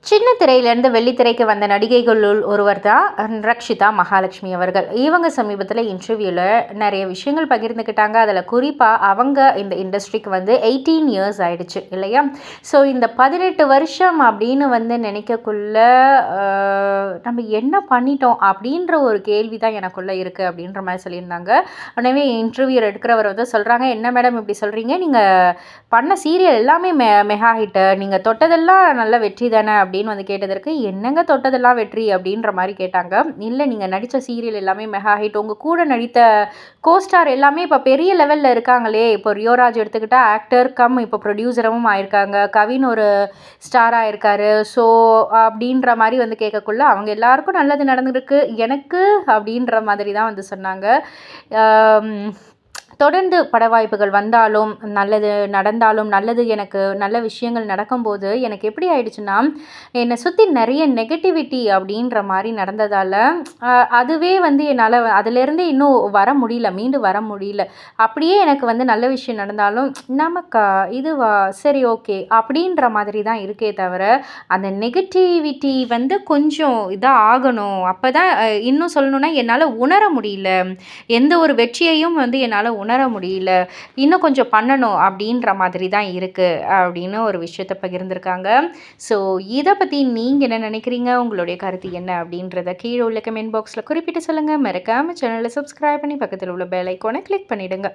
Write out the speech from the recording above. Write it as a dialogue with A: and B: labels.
A: சின்ன திரையிலேருந்து வெள்ளித்திரைக்கு வந்த நடிகைகளுள் ஒருவர் தான் ரக்ஷிதா மகாலட்சுமி அவர்கள். இவங்க சமீபத்தில் இன்டர்வியூவில் நிறைய விஷயங்கள் பகிர்ந்துக்கிட்டாங்க. அதில் குறிப்பாக அவங்க இந்த இண்டஸ்ட்ரிக்கு வந்து 18 இயர்ஸ் ஆயிடுச்சு இல்லையா? ஸோ இந்த 18 வருஷம் அப்படின்னு வந்து நினைக்கக்குள்ள நம்ம என்ன பண்ணிட்டோம் அப்படின்ற ஒரு கேள்வி தான் எனக்குள்ளே இருக்குது அப்படின்ற மாதிரி சொல்லியிருந்தாங்க. உடனே இன்டர்வியூ எடுக்கிறவர் வந்து சொல்கிறாங்க, என்ன மேடம் இப்படி சொல்கிறீங்க, நீங்கள் பண்ண சீரியல் எல்லாமே மெகா ஹிட்டு, நீங்கள் தொட்டதெல்லாம் நல்ல வெற்றி தானே அப்படின்னு வந்து கேட்டதற்கு, என்னங்க தொட்டதெல்லாம் வெற்றி அப்படின்ற மாதிரி கேட்டாங்க. இல்லை, நீங்கள் நடித்த சீரியல் எல்லாமே மெகா ஹிட், உங்கள் கூட நடித்த கோஸ்டார் எல்லாமே இப்போ பெரிய லெவலில் இருக்காங்களே. இப்போ ரியோராஜ் எடுத்துக்கிட்டால் ஆக்டர் கம் இப்போ ப்ரொடியூசரும் ஆயிருக்காங்க, கவின் ஒரு ஸ்டாராக இருக்காரு. ஸோ அப்படின்ற மாதிரி வந்து கேட்கக்குள்ள அவங்க எல்லாருக்கும் நல்லது நடந்திருக்கு, எனக்கு அப்படின்ற மாதிரி தான் வந்து சொன்னாங்க. தொடர்ந்து பட வாய்ப்புகள் வந்தாலும், நல்லது நடந்தாலும், எனக்கு நல்ல விஷயங்கள் நடக்கும்போது எனக்கு எப்படி ஆயிடுச்சுன்னா, என்னை சுற்றி நிறைய நெகட்டிவிட்டி அப்படின்ற மாதிரி நடந்ததால் அதுவே வந்து என்னால் அதிலேருந்து இன்னும் வர முடியல, மீண்டு வர முடியல. அப்படியே எனக்கு வந்து நல்ல விஷயம் நடந்தாலும், நமக்கா இதுவா சரி ஓகே அப்படின்ற மாதிரி தான் இருக்கே தவிர, அந்த நெகட்டிவிட்டி வந்து கொஞ்சம் இதாக ஆகணும். அப்போ தான் இன்னும் சொல்லணுன்னா என்னால் உணர முடியல. எந்த ஒரு வெற்றியையும் வந்து என்னால் உணர முடியல. இன்னும் கொஞ்சம் பண்ணணும் அப்படின்ற மாதிரி தான் இருக்குது அப்படின்னு ஒரு விஷயத்த பகிர்ந்திருக்காங்க. ஸோ இதை பற்றி நீங்கள் என்ன நினைக்கிறீங்க? உங்களுடைய கருத்து என்ன அப்படின்றத கீழே உள்ள கமெண்ட் பாக்ஸில் குறிப்பிட்டு சொல்லுங்கள். மறக்காமல் சேனலை சப்ஸ்கிரைப் பண்ணி பக்கத்தில் உள்ள பெல் ஐக்கானை கிளிக் பண்ணிவிடுங்க.